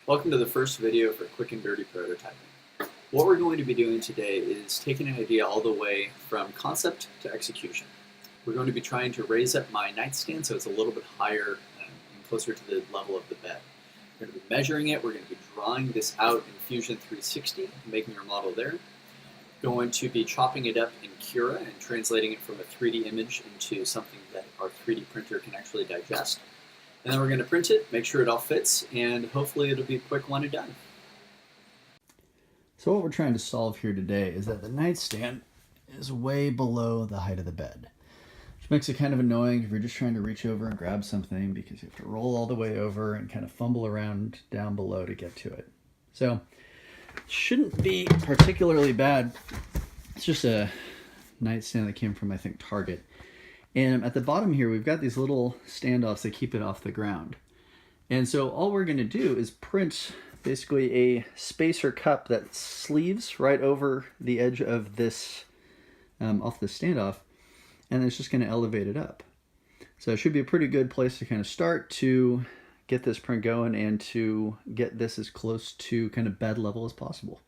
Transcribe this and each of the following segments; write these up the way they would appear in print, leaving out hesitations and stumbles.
Welcome to the first video for Quick and Dirty Prototyping. What we're going to be doing today is taking an idea all the way from concept to execution. We're going to be trying to raise up my nightstand so it's a little bit higher and closer to the level of the bed. We're going to be measuring it, we're going to be drawing this out in Fusion 360, making our model there. Going to be chopping it up in Cura and translating it from a 3D image into something that our 3D printer can actually digest. And then we're going to print it, make sure it all fits, and hopefully it'll be a quick one and done. So what we're trying to solve here today is that the nightstand is way below the height of the bed, which makes it kind of annoying if you're just trying to reach over and grab something because you have to roll all the way over and kind of fumble around down below to get to it. So it shouldn't be particularly bad. It's just a nightstand that came from, I think, Target. And at the bottom here, we've got these little standoffs that keep it off the ground. And so all we're going to do is print basically a spacer cup that sleeves right over the edge of this, off the standoff, and it's just going to elevate it up. So it should be a pretty good place to kind of start to get this print going and to get this as close to kind of bed level as possible.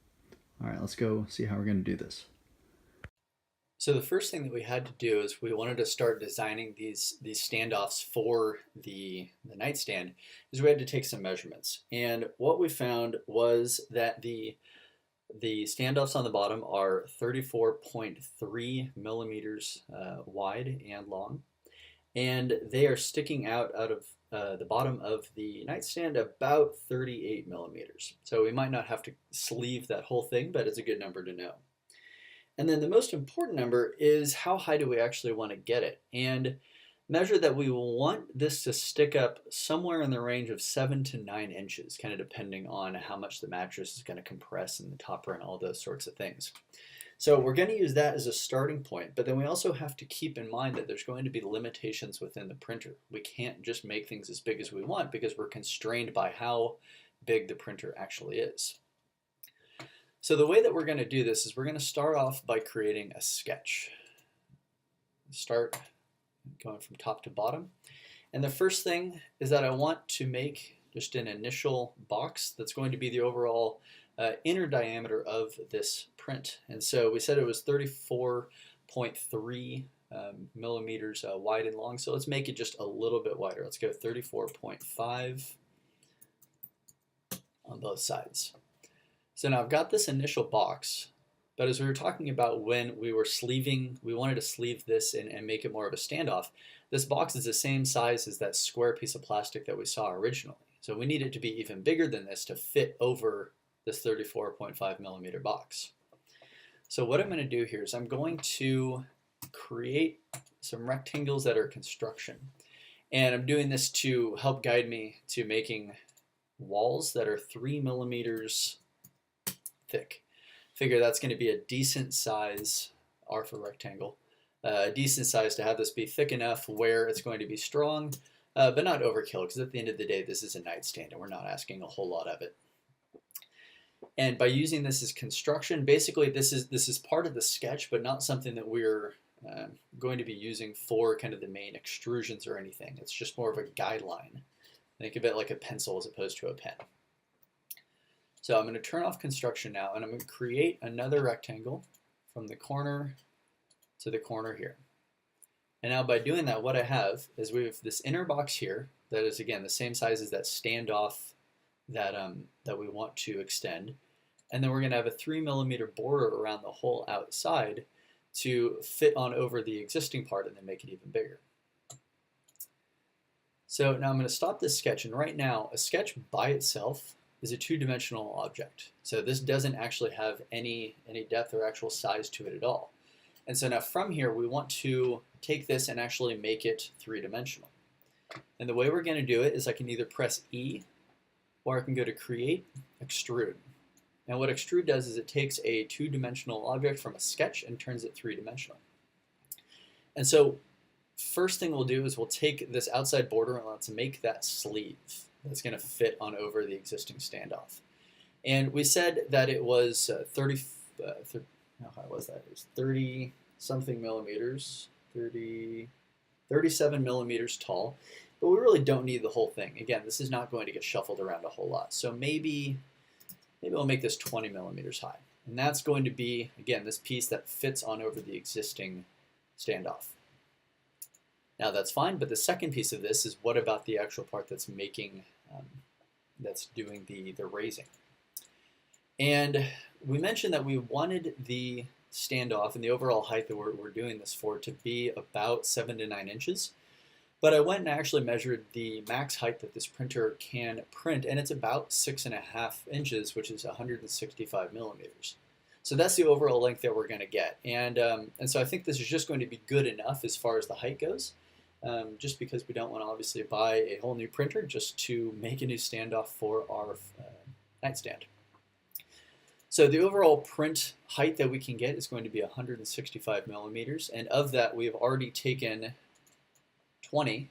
All right, let's go see how we're going to do this. So the first thing that we had to do is we wanted to start designing these standoffs for the nightstand is we had to take some measurements. And what we found was that the standoffs on the bottom are 34.3 millimeters wide and long. And they are sticking out of the bottom of the nightstand about 38 millimeters. So we might not have to sleeve that whole thing, but it's a good number to know. And then the most important number is how high do we actually want to get it? And measure that we will want this to stick up somewhere in the range of 7 to 9 inches, kind of depending on how much the mattress is going to compress in the topper and all those sorts of things. So we're going to use that as a starting point, but then we also have to keep in mind that there's going to be limitations within the printer. We can't just make things as big as we want because we're constrained by how big the printer actually is. So the way that we're going to do this is we're going to start off by creating a sketch. Start going from top to bottom. And the first thing is that I want to make just an initial box that's going to be the overall inner diameter of this print. And so we said it was 34.3 millimeters wide and long. So let's make it just a little bit wider. Let's go 34.5 on both sides. So now I've got this initial box, but as we were talking about when we were sleeving, we wanted to sleeve this and make it more of a standoff. This box is the same size as that square piece of plastic that we saw originally. So we need it to be even bigger than this to fit over this 34.5 millimeter box. So what I'm going to do here is I'm going to create some rectangles that are construction. And I'm doing this to help guide me to making walls that are 3 millimeters thick. Figure that's going to be a decent size, R for rectangle, a decent size to have this be thick enough where it's going to be strong, but not overkill, because at the end of the day this is a nightstand and we're not asking a whole lot of it. And by using this as construction, basically this is part of the sketch, but not something that we're going to be using for kind of the main extrusions or anything. It's just more of a guideline. Think of it like a pencil as opposed to a pen. So I'm going to turn off construction now, and I'm going to create another rectangle from the corner to the corner here. And now by doing that, what I have is we have this inner box here that is, again, the same size as that standoff that we want to extend. And then we're going to have a 3 millimeter border around the whole outside to fit on over the existing part and then make it even bigger. So now I'm going to stop this sketch, and right now a sketch by itself is a two-dimensional object. So this doesn't actually have any depth or actual size to it at all. And so now from here we want to take this and actually make it three-dimensional. And the way we're going to do it is I can either press E or I can go to Create, Extrude. Now what Extrude does is it takes a two-dimensional object from a sketch and turns it three-dimensional. And so first thing we'll do is we'll take this outside border and let's make that sleeve that's going to fit on over the existing standoff. And we said that it was how high was that? It was 30 something millimeters, 37 millimeters tall. but we really don't need the whole thing. Again, this is not going to get shuffled around a whole lot. So maybe we'll make this 20 millimeters high. And that's going to be, again, this piece that fits on over the existing standoff. Now that's fine, but the second piece of this is what about the actual part that's making, that's doing the raising. And we mentioned that we wanted the standoff and the overall height that we're doing this for to be about 7 to 9 inches. But I went and actually measured the max height that this printer can print, and it's about 6.5 inches, which is 165 millimeters. So that's the overall length that we're going to get. And so I think this is just going to be good enough as far as the height goes, just because we don't want to obviously buy a whole new printer just to make a new standoff for our nightstand. So the overall print height that we can get is going to be 165 millimeters, and of that we have already taken 20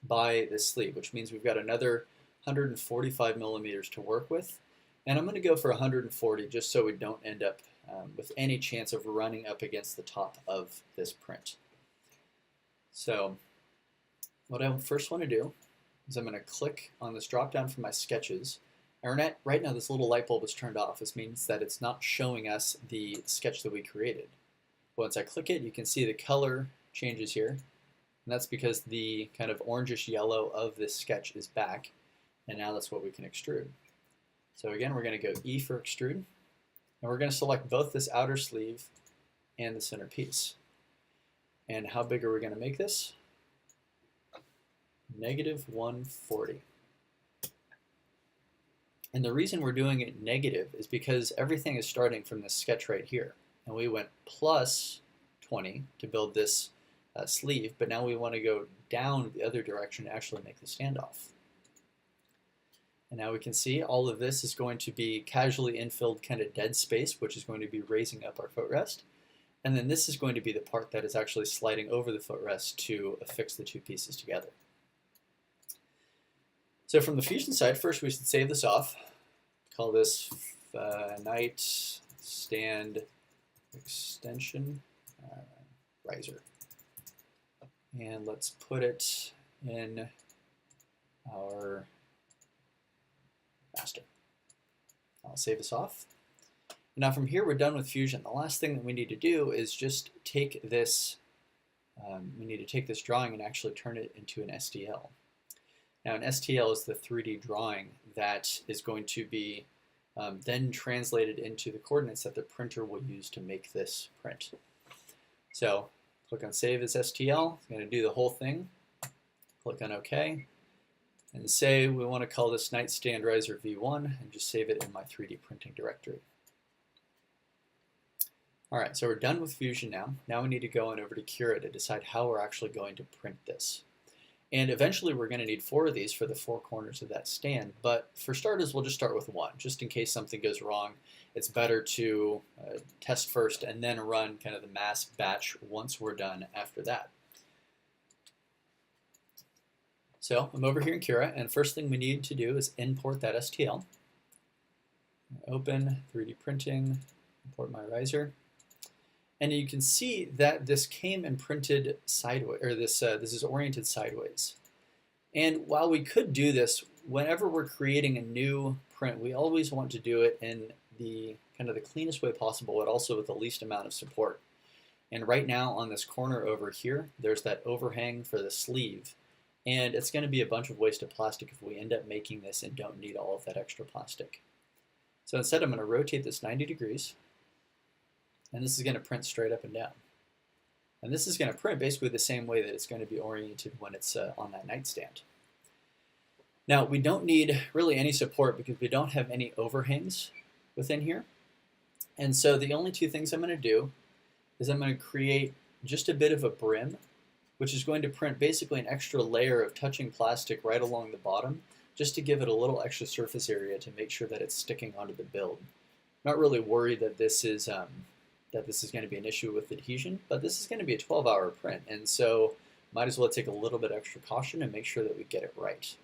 by this sleeve, which means we've got another 145 millimeters to work with. And I'm going to go for 140 just so we don't end up with any chance of running up against the top of this print. So what I first want to do is I'm going to click on this drop down from my sketches. And right now this little light bulb is turned off. This means that it's not showing us the sketch that we created. Once I click it, you can see the color changes here. And that's because the kind of orangish yellow of this sketch is back. And now that's what we can extrude. So again, we're going to go E for extrude, and we're going to select both this outer sleeve and the center piece. And how big are we going to make this? -140. And the reason we're doing it negative is because everything is starting from this sketch right here. And we went plus 20 to build this sleeve, but now we want to go down the other direction to actually make the standoff. And now we can see all of this is going to be casually infilled kind of dead space, which is going to be raising up our footrest. And then this is going to be the part that is actually sliding over the footrest to affix the two pieces together. So from the Fusion side, first we should save this off. Call this nightstand extension riser. And let's put it in our master. I'll save this off. Now from here we're done with Fusion. The last thing that we need to do is just take this, we need to take this drawing and actually turn it into an STL. Now an STL is the 3D drawing that is going to be then translated into the coordinates that the printer will use to make this print. So click on Save as STL. It's going to do the whole thing. Click on OK. And say we want to call this Nightstand Riser V1 and just save it in my 3D printing directory. All right, so we're done with Fusion now. Now we need to go on over to Cura to decide how we're actually going to print this. And eventually we're going to need 4 of these for the 4 corners of that stand. But for starters, we'll just start with 1. Just in case something goes wrong, it's better to test first and then run kind of the mass batch once we're done after that. So I'm over here in Cura, and first thing we need to do is import that STL. Open 3D printing, import my riser. And you can see that this came and printed sideways, or this is oriented sideways. And while we could do this, whenever we're creating a new print, we always want to do it in the kind of the cleanest way possible, but also with the least amount of support. And right now on this corner over here, there's that overhang for the sleeve. And it's going to be a bunch of wasted plastic if we end up making this and don't need all of that extra plastic. So instead I'm going to rotate this 90 degrees. And this is going to print straight up and down. And this is going to print basically the same way that it's going to be oriented when it's on that nightstand. Now we don't need really any support because we don't have any overhangs within here. And so the only 2 things I'm going to do is I'm going to create just a bit of a brim, which is going to print basically an extra layer of touching plastic right along the bottom, just to give it a little extra surface area to make sure that it's sticking onto the build. I'm not really worried that this is going to be an issue with adhesion, but this is going to be a 12-hour print, and so might as well take a little bit extra caution and make sure that we get it right.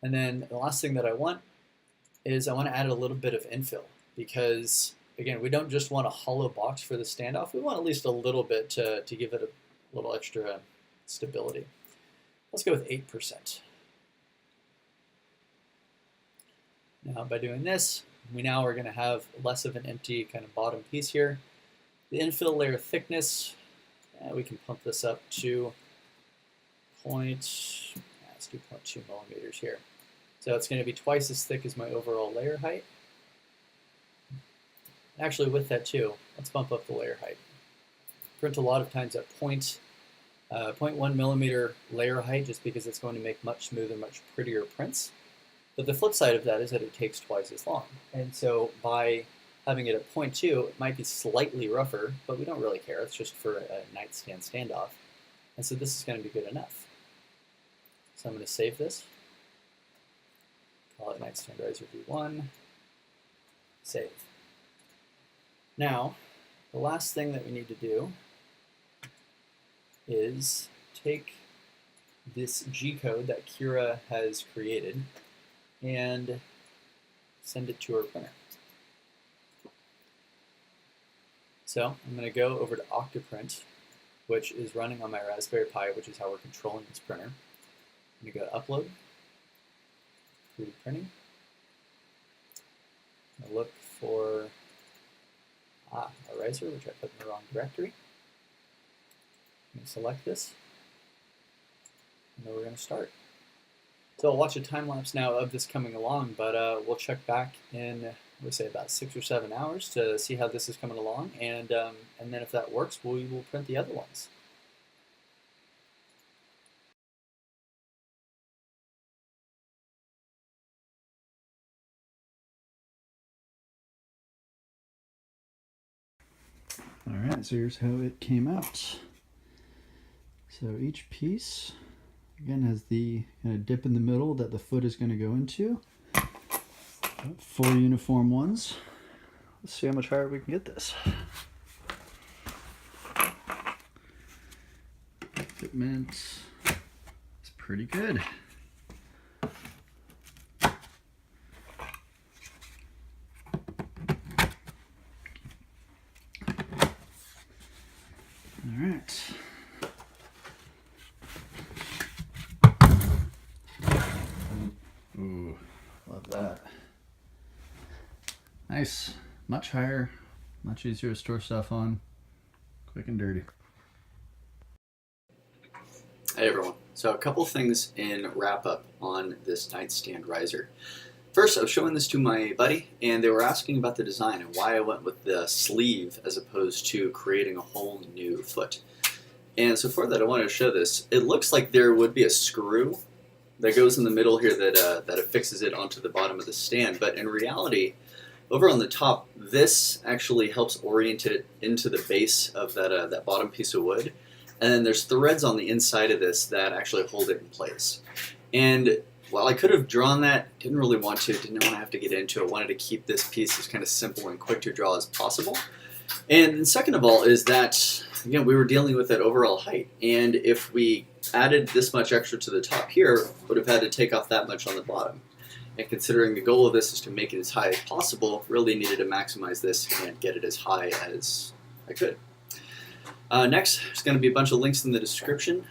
And then the last thing that I want is I want to add a little bit of infill, because again, we don't just want a hollow box for the standoff. We want at least a little bit to give it a little extra stability. Let's go with 8%. Now by doing this, we now are going to have less of an empty kind of bottom piece here. The infill layer thickness, we can pump this up to let's do 0.2 millimeters here. So it's going to be twice as thick as my overall layer height. Actually, with that too, let's bump up the layer height. Print a lot of times at 0.1 millimeter layer height just because it's going to make much smoother, much prettier prints. But the flip side of that is that it takes twice as long. And so by having it at 0.2, it might be slightly rougher, but we don't really care. It's just for a nightstand standoff. And so this is going to be good enough. So I'm going to save this. Call it Nightstand Riser V1. Save. Now, the last thing that we need to do is take this G-code that Kira has created and send it to our printer. So I'm going to go over to Octoprint, which is running on my Raspberry Pi, which is how we're controlling this printer. I'm going to go to Upload, 3D Printing. I'm going to look for a riser, which I put in the wrong directory. I'm going to select this, and then we're going to start. So I'll watch a time lapse now of this coming along, but we'll check back in, let's say, about 6 or 7 hours to see how this is coming along, and then if that works, we will print the other ones. All right, so here's how it came out. So each piece, again, has the kind of dip in the middle that the foot is going to go into. 4 uniform ones. Let's see how much higher we can get this. Fitment is pretty good. All right. Ooh, love that. Nice. Much higher, much easier to store stuff on. Quick and dirty. Hey everyone. So a couple things in wrap up on this nightstand riser. First, I was showing this to my buddy, and they were asking about the design and why I went with the sleeve as opposed to creating a whole new foot. And so for that, I wanted to show this. It looks like there would be a screw that goes in the middle here that affixes it onto the bottom of the stand, but in reality, over on the top, this actually helps orient it into the base of that bottom piece of wood. And then there's threads on the inside of this that actually hold it in place. And while I could have drawn that, didn't really want to, didn't want to have to get into it, wanted to keep this piece as kind of simple and quick to draw as possible. And then second of all is that, again, we were dealing with that overall height. And if we added this much extra to the top here, would have had to take off that much on the bottom. And considering the goal of this is to make it as high as possible, really needed to maximize this and get it as high as I could. Next, there's going to be a bunch of links in the description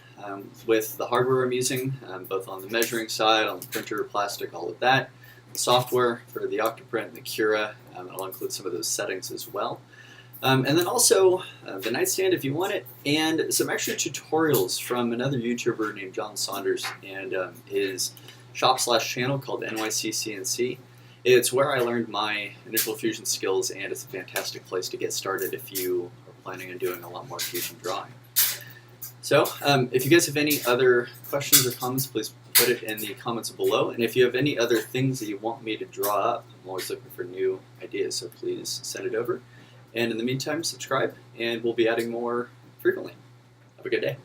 with the hardware I'm using, both on the measuring side, on the printer, plastic, all of that. The software for the Octoprint and the Cura, I'll include some of those settings as well. And then also the nightstand if you want it, and some extra tutorials from another YouTuber named John Saunders and his shop/channel called NYC CNC. It's where I learned my initial fusion skills, and it's a fantastic place to get started if you are planning on doing a lot more fusion drawing. So if you guys have any other questions or comments, please put it in the comments below. And if you have any other things that you want me to draw up, I'm always looking for new ideas, so please send it over. And in the meantime, subscribe, and we'll be adding more frequently. Have a good day.